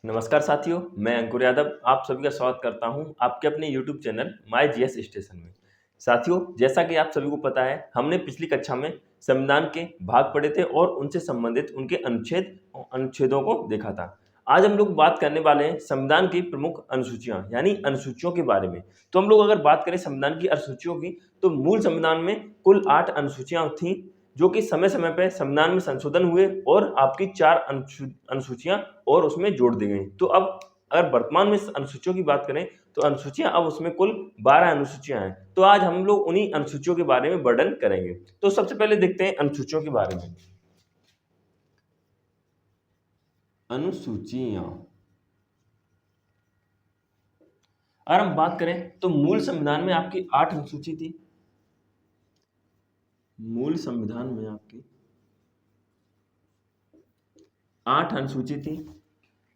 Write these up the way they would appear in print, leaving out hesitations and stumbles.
नमस्कार साथियों, मैं अंकुर यादव आप सभी का स्वागत करता हूं आपके अपने YouTube channel my GS station में। साथियों, जैसा कि आप सभी को पता है, हमने पिछली कक्षा में संविधान के भाग पढ़े थे और उनसे संबंधित उनके अनुच्छेदों को देखा था। आज हम लोग बात करने वाले हैं संविधान की प्रमुख अनुसूचियां यानी अनुसूचियों के बारे में। तो हम लोग अगर बात करें संविधान की अनुसूचियों की, तो मूल संविधान में कुल 8 अनुसूचियां थीं, जो कि समय-समय पे संविधान में संशोधन हुए और आपकी 4 अनुसूचियां और उसमें जोड़ दी गई। तो अब अगर वर्तमान में इस अनुसूचियों की बात करें, तो अनुसूचियां अब उसमें कुल 12 अनुसूचियां हैं। तो आज हम लोग उन्हीं अनुसूचियों के बारे में वर्णन करेंगे। तो सबसे पहले देखते हैं अनुसूचियों के बारे में। अनुसूचियां, अगर हम बात करें तो मूल संविधान में आपकी 8 अनुसूची थी। मूल संविधान में आपकी 8 अनुसूची थी।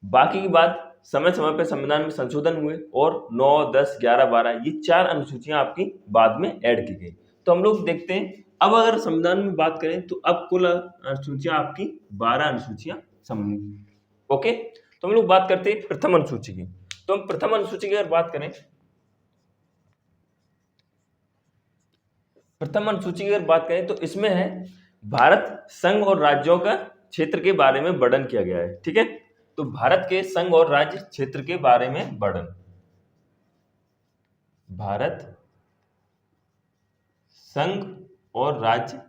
बाकी की बात समय समय पे संविधान में संशोधन हुए और 9, 10, 11, 12 ये 4 अनुसूचियां आपकी बाद में ऐड की गई। तो हम लोग देखते हैं, अब अगर संविधान में बात करें तो अब कुल अनुसूचियां आपकी 12 अनुसूचियां ओके। तो हम लोग बात करते हैं प्रथम अनुसूची की। तो हम प्रथम अनुसूची की अगर बात करें, प्रथम अनुसूची की अगर बात करें तो इसमें है भारत संघ और राज्यों का क्षेत्र के बारे में वर्णन किया गया है। ठीक है, तो भारत के संघ और राज्य क्षेत्र के बारे में वर्णन। भारत संघ और राज्य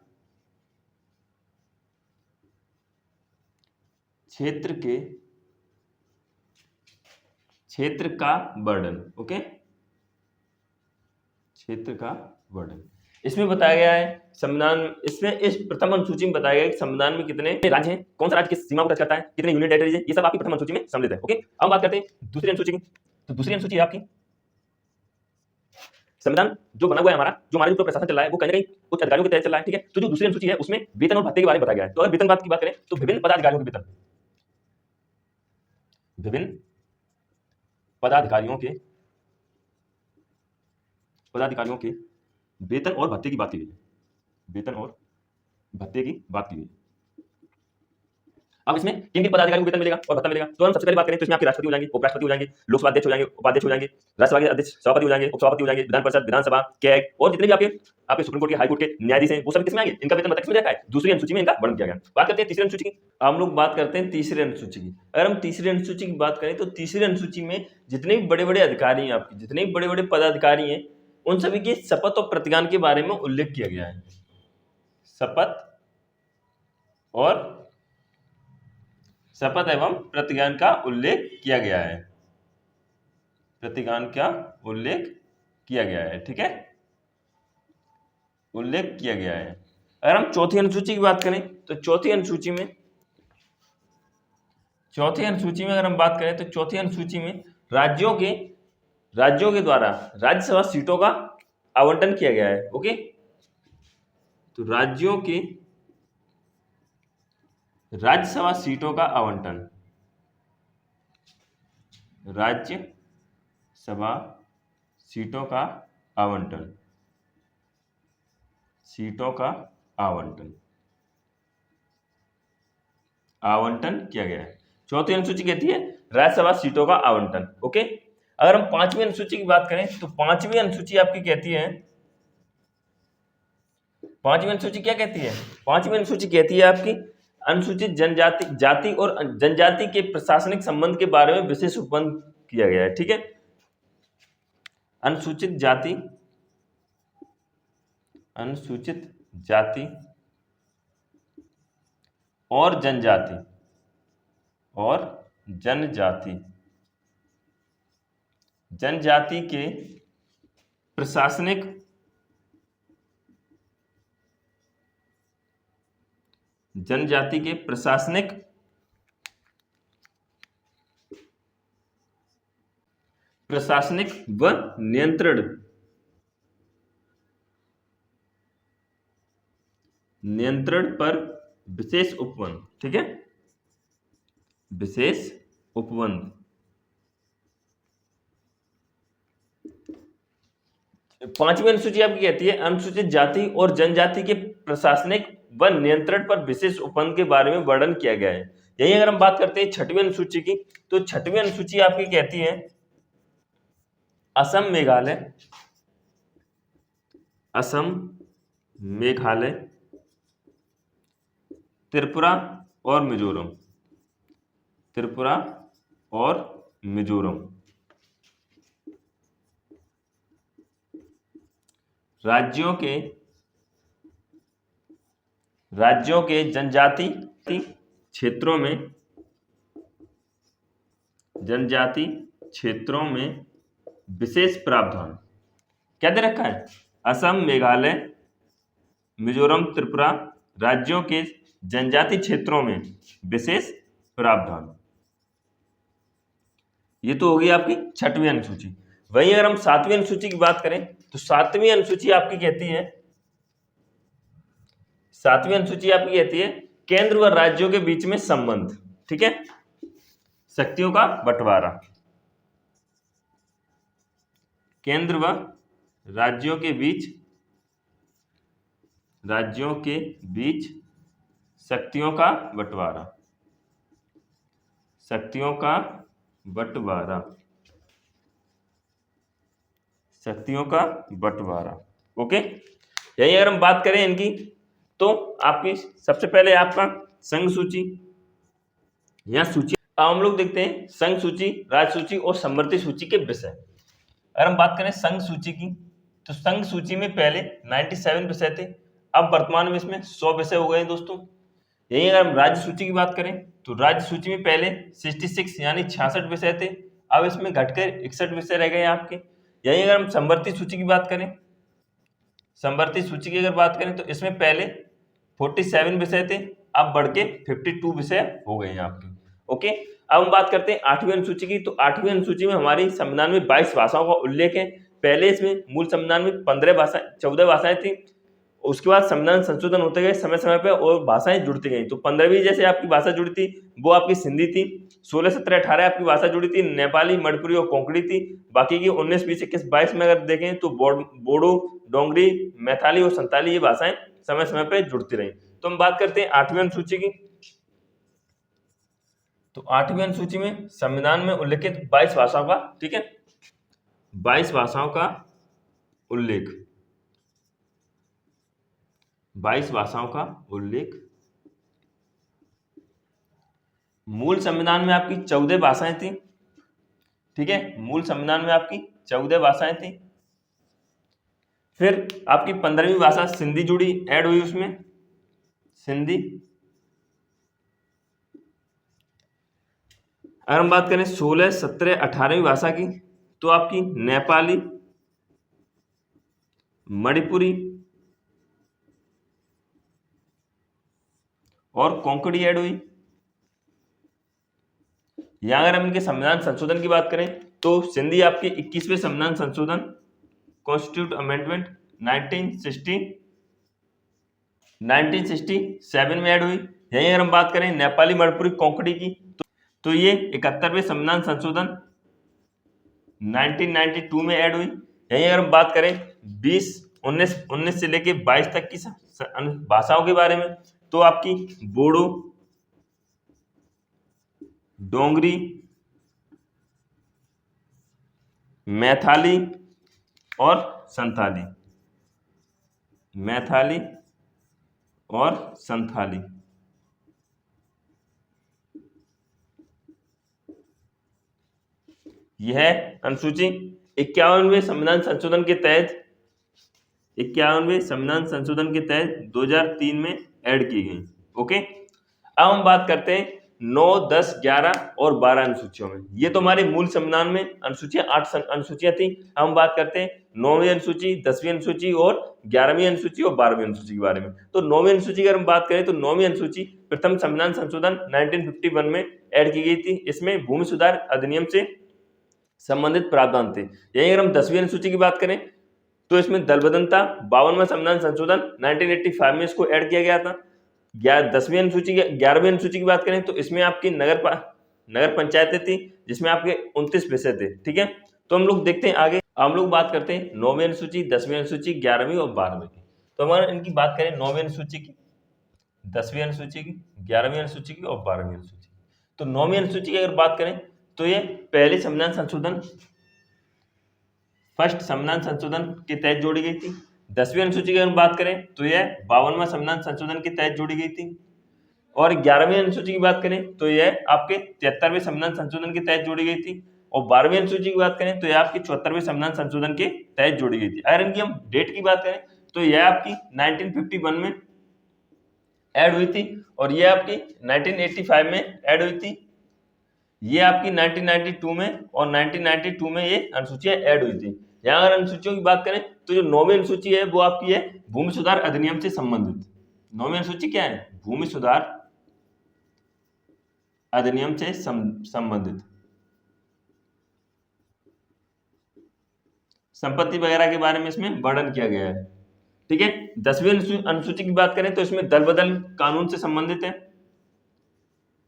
क्षेत्र का वर्णन। ओके, क्षेत्र का वर्णन इसमें बताया गया है। संविधान इसमें इस प्रथम अनुसूची में बताया गया है कि संविधान में कितने राज्य हैं, कौन सा राज्य किस सीमा को टच करता है, कितने यूनियन टेरिटरीज है, ये सब आपकी प्रथम अनुसूची में सम्मिलित है। ओके, अब बात करते हैं दूसरी अनुसूची की। तो दूसरी अनुसूची है आपकी संविधान जो बना हुआ है हमारा जो प्रशासन चल रहा है वो कहीं ना कहीं कुछ अधिकारियों के तहत चल रहा है। ठीक है, तो जो दूसरी अनुसूची है उसमें वेतन और भत्ते के बारे में बताया गया है। तो अगर वेतन बात की बात करें तो विभिन्न पदाधिकारियों के वेतन, विभिन्न पदाधिकारियों के वेतन और भत्ते की बात की गई है। वेतन और भत्ते की बात की गई। अब इसमें किन किन पदाधिकारियों को वेतन मिलेगा और भत्ता मिलेगा। तो हम सबसे पहले बात करें तो इसमें आपके राष्ट्रपति हो जाएंगे, उपराष्ट्रपति हो जाएंगे, लोकसभा अध्यक्ष हो जाएंगे, उपाध्यक्ष हो जाएंगे, राज्यसभा के अध्यक्ष सभापति हो जाएंगे, उपसभापति हो जाएंगे, विधान परिषद, विधानसभा, कैग और जितने भी आपके सुप्रीम कोर्ट के, हाई कोर्ट के न्यायाधीश हैं वो सभी किसमें आएंगे, इनका वेतन भत्ता किसमें रखा है, दूसरी अनुसूची में इनका वर्णन किया गया। बात करते हैं तीसरी अनुसूची की। हम लोग बात करते हैं तीसरी अनुसूची की। अगर हम तीसरी अनुसूची की बात करें तो तीसरी अनुसूची में जितने भी बड़े बड़े अधिकारी हैं, आपके जितने भी बड़े बड़े पदाधिकारी हैं, उन सभी की शपथ और प्रतिज्ञान के बारे में उल्लेख किया गया है। शपथ एवं प्रतिज्ञान का उल्लेख किया गया है। प्रतिज्ञान का उल्लेख किया गया है। ठीक है, उल्लेख किया गया है। अगर हम चौथी अनुसूची की बात करें तो चौथी अनुसूची में अगर हम बात करें तो चौथी अनुसूची में राज्यों के द्वारा राज्यसभा सीटों का आवंटन किया गया है। ओके, तो राज्यों के राज्यसभा सीटों का आवंटन, राज्यसभा सीटों का आवंटन किया गया है। चौथी अनुसूची कहती है राज्यसभा सीटों का आवंटन। ओके, अगर हम पांचवी अनुसूची की बात करें तो पांचवी अनुसूची आपकी कहती है, पांचवी अनुसूची क्या कहती है, पांचवी अनुसूची कहती है आपकी अनुसूचित जाति और जनजाति के प्रशासनिक संबंध के बारे में विशेष उपबंध किया गया है। ठीक है, अनुसूचित जाति और जनजाति के प्रशासनिक व नियंत्रण पर विशेष उपबंध। ठीक है, विशेष उपबंध। पांचवी अनुसूची आपकी कहती है अनुसूचित जाति और जनजाति के प्रशासनिक व नियंत्रण पर विशेष उपबंध के बारे में वर्णन किया गया है। यही अगर हम बात करते हैं छठवीं अनुसूची की, तो छठवीं अनुसूची आपकी कहती है असम मेघालय, असम मेघालय, त्रिपुरा और मिजोरम, त्रिपुरा और मिजोरम राज्यों के जनजाति क्षेत्रों में विशेष प्रावधान क्या दे रखा है? असम, मेघालय, मिजोरम, त्रिपुरा राज्यों के जनजाति क्षेत्रों में विशेष प्रावधान। ये तो होगी आपकी छठवीं अनुसूची। वहीं अगर हम सातवीं अनुसूची की बात करें तो सातवीं अनुसूची आपकी कहती है केंद्र व राज्यों के बीच में संबंध। ठीक है, शक्तियों का बंटवारा, केंद्र व राज्यों के बीच शक्तियों का बंटवारा। ओके, यही अगर हम बात करें इनकी, तो आपकी सबसे पहले आपका संघ सूची या सूची। अब हम लोग देखते हैं संघ सूची, राज्य सूची और समवर्ती सूची के विषय। अगर हम बात करें संघ सूची की, तो संघ सूची में पहले 97 विषय थे, अब वर्तमान में इसमें 100 विषय हो गए हैं दोस्तों। यही अगर हम राज्य सूची की बात करें तो राज्य सूची में पहले 66 यानी 66 विषय थे, अब इसमें घटकर 61 विषय रह गए आपके। यही अगर हम समवर्ती सूची की बात करें, तो इसमें पहले 47 विषय थे, अब बढ़ के 52 विषय हो गए हैं आपके। ओके, अब हम बात करते हैं आठवीं अनुसूची की, तो आठवीं अनुसूची में हमारी संविधान में 22 भाषाओं का उल्लेख है। पहले इसमें मूल संविधान में 14 भाषाएं थी, उसके बाद संविधान संशोधन होते गए समय समय पे और भाषाएं जुड़ती गई। तो 15वीं जैसे आपकी भाषा जुड़ी थी वो आपकी सिंधी थी, 16, 17, 18 आपकी भाषा जुड़ी थी नेपाली, मणिपुरी और कोंकणी थी। बाकी की 19, 20, 21, 22 में अगर देखें तो बोडो, डोंगरी, मैथाली और संताली ये भाषाएं समय समय पे जुड़ती रही। तो हम बात करते हैं आठवीं अनुसूची की, तो आठवीं अनुसूची में संविधान में उल्लेखित 22 भाषाओं का, ठीक है, 22 भाषाओं का उल्लेख, 22 भाषाओं का उल्लेख। मूल संविधान में आपकी 14 भाषाएं थी। ठीक है, मूल संविधान में आपकी 14 भाषाएं थी। फिर आपकी 15वीं भाषा सिंधी जुड़ी, ऐड हुई उसमें सिंधी। अगर हम बात करें 16, 17, 18वीं भाषा की, तो आपकी नेपाली, मणिपुरी और कोंकणी ऐड हुई। यहां अगर हम इनके संविधान संशोधन की बात करें तो सिंधी आपके 21वें संविधान संशोधन कॉन्स्टिट्यूट अमेंडमेंट 1967 में ऐड हुई। यहीं अगर हम बात करें नेपाली, मणिपुरी, कोंकणी की, तो ये 71वें संविधान संशोधन 1992 में ऐड हुई। यहीं अगर हम बात करें 19 से लेके 22 तक की भाषाओं के बारे में, तो आपकी बोडो, डोंगरी, मैथाली और संथाली, यह अनुसूची 51वें संविधान संशोधन के तहत 2003 में ऐड की गई। ओके, अब हम बात करते हैं 9, 10, 11 और 12 अनुसूचियों में। ये तो हमारे मूल संविधान में अनुसूचियां 8 अनुसूचियां थी। अब हम बात करते हैं 9वीं अनुसूची, 10वीं अनुसूची और 11वीं अनुसूची और 12वीं अनुसूची के बारे में। तो 9वीं अनुसूची की अगर हम बात करें तो 9वीं अनुसूची प्रथम संविधान संशोधन 1951 में ऐड की गई थी। इसमें भूमि सुधार अधिनियम से संबंधित प्रावधान थे। यही अगर हम 10वीं अनुसूची की बात करें तो इसमें दलबदलता 52वां संविधान संशोधन 1985 में इसको ऐड किया गया था। 11वीं अनुसूची की बात करें तो इसमें आपकी नगर पंचायतें थी, जिसमें आपके 29 विषय थे। ठीक है, तो हम लोग देखते हैं आगे। हम लोग बात करते हैं 9वीं अनुसूची, 10वीं अनुसूची, 11वीं और 12वीं की। तो हमारा इनकी बात करें 9वीं अनुसूची की, 10वीं अनुसूची की, 11वीं अनुसूची की और 12वीं अनुसूची। तो 9वीं अनुसूची की अगर बात करें तो ये पहले संविधान संशोधन, फर्स्ट संविधान संशोधन के तहत जोड़ी गई थी। 10वीं अनुसूची की अगर बात करें तो यह 52वां संविधान संशोधन के तहत जोड़ी गई थी। और 11वीं अनुसूची की बात करें तो यह आपके 73वें संविधान संशोधन के तहत जोड़ी गई थी। और 12वीं अनुसूची की बात करें तो यह आपकी 74वें संविधान संशोधन के तहत जोड़ी गई थी। अगर इनकी हम डेट की बात करें तो यह आपकी 1951 में ऐड हुई थी और यह आपकी 1985 में ऐड हुई थी। ये आपकी 1992 में और 1992 में ये अनुसूचियां ऐड हुई थी। यहाँ अगर अनुसूचियों की बात करें तो जो 9वीं अनुसूची है वो आपकी है भूमि सुधार अधिनियम से संबंधित। 9वीं अनुसूची क्या है? भूमि सुधार अधिनियम से संबंधित। संपत्ति वगैरह के बारे में इसमें वर्णन किया गया है। ठीक है। 10वीं अनुसूची की बात करें तो इसमें दल बदल कानून से संबंधित है,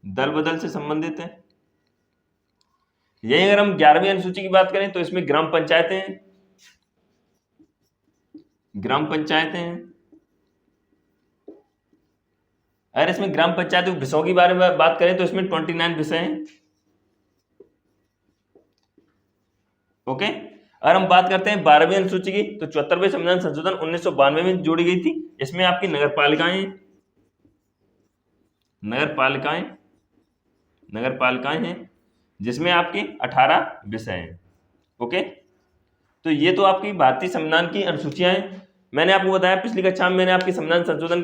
दल बदल से संबंधित है। यही अगर हम 11वीं अनुसूची की बात करें तो इसमें ग्राम पंचायतें हैं, ग्राम पंचायतें हैं। अगर इसमें ग्राम पंचायत विषयों के बारे में बात करें तो इसमें 29 विषय हैं। ओके। अगर हम बात करते हैं 12वीं अनुसूची की तो 74वें संविधान संशोधन 1992 में जोड़ी गई थी। इसमें आपकी नगरपालिकाएं हैं जिसमें आपकी 18 विषय हैं। ओके। तो ये तो आपकी भारतीय संविधान की अनुसूचियां हैं। मैंने आपको बताया पिछली कक्षा में मैंने आपकी संविधान संशोधन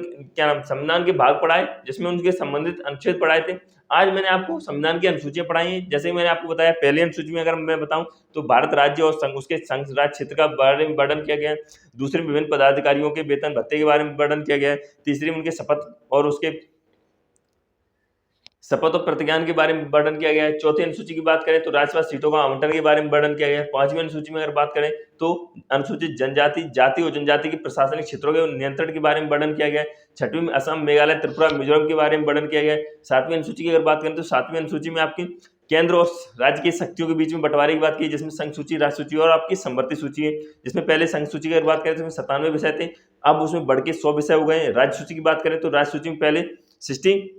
संविधान के भाग पढ़ाए जिसमें उनके संबंधित अनुच्छेद पढ़ाए थे। आज मैंने आपको संविधान की अनुसूचियां पढ़ाई हैं। जैसे मैंने आपको बताया पहली अनुसूची में अगर मैं बताऊं तो भारत राज्य और उसके संघ राज्य क्षेत्र का बारे में वर्णन किया गया है। दूसरे में विभिन्न पदाधिकारियों के वेतन भत्ते के बारे में वर्णन किया गया है। तीसरी में उनके शपथ और प्रतिज्ञान के बारे में वर्णन किया गया है। चौथी अनुसूची की बात करें तो राज्यसभा सीटों का आवंटन के बारे में वर्णन किया गया है। 5वीं अनुसूची में अगर बात करें तो अनुसूचित जनजाति, जाति और जनजाति के प्रशासनिक क्षेत्रों के नियंत्रण के बारे में वर्णन किया गया है। 6वीं में असम, मेघालय, त्रिपुरा, मिजोरम के बारे में वर्णन किया गया है। 7वीं अनुसूची की अगर बात करें तो 7वीं अनुसूची में आपकी केंद्र और राज्य की शक्तियों के बीच में बंटवारे की बात की, जिसमें संघ सूची, राज्य सूची और आपकी समवर्ती सूची है। जिसमें पहले संघ सूची की अगर बात करें तो 97 विषय थे, अब उसमें बढ़ के 100 विषय हो गए हैं। राज्य सूची की बात करें तो राज्य सूची में पहले 66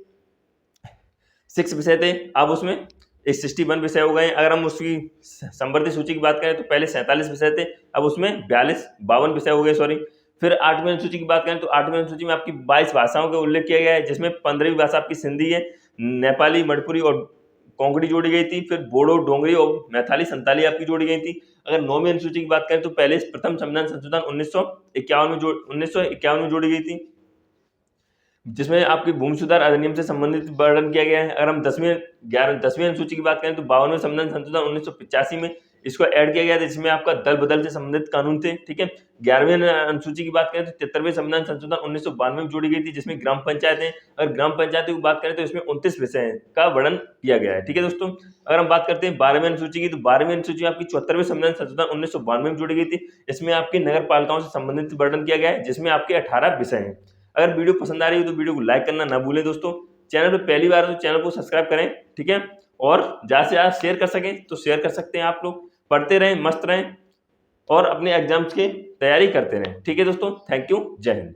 विषय थे, अब उसमें 61 विषय हो गए। अगर हम उसकी समवर्ती सूची की बात करें तो पहले 47 विषय थे, अब उसमें 52 विषय हो गए, सॉरी। फिर 8वीं अनुसूची की बात करें तो 8वीं अनुसूची में आपकी 22 भाषाओं का उल्लेख किया गया है, जिसमें 15वीं भाषा आपकी सिंधी है, नेपाली, मणिपुरी और कोंकणी जोड़ी गई थी। फिर बोडो, डोंगरी और मैथाली, संताली आपकी जोड़ी गई थी। अगर 9वीं अनुसूची की बात करें तो पहले प्रथम संविधान संशोधन 1951 में जोड़ी गई थी, जिसमें आपकी भूमि सुधार अधिनियम से संबंधित वर्णन किया गया है। अगर हम 10वीं अनुसूची की बात करें तो 52वें संविधान संशोधन 1985 में इसको ऐड किया गया था, जिसमें आपका दल बदल से संबंधित कानून थे। ठीक है। 11वीं अनुसूची की बात करें तो 73वें संविधान संशोधन 1992 में जोड़ी गई थी, जिसमें ग्राम पंचायतें, अगर ग्राम पंचायतों की बात करें तो इसमें 29 विषय का वर्णन किया गया है। ठीक है दोस्तों। अगर हम बात करते हैं 12वीं अनुसूची की तो 12वीं अनुसूची आपकी 74वें संविधान संशोधन 1992 में जोड़ी गई थी। इसमें आपकी नगर पालिकाओं से संबंधित वर्णन किया गया है, जिसमें आपके 18 विषय हैं। अगर वीडियो पसंद आ रही हो तो वीडियो को लाइक करना ना भूलें दोस्तों। चैनल पर पहली बार तो चैनल को सब्सक्राइब करें। ठीक है। और ज़्यादा से ज़्यादा शेयर कर सकें तो शेयर कर सकते हैं। आप लोग पढ़ते रहें, मस्त रहें और अपने एग्जाम्स की तैयारी करते रहें। ठीक है दोस्तों। Thank you. जय हिंद।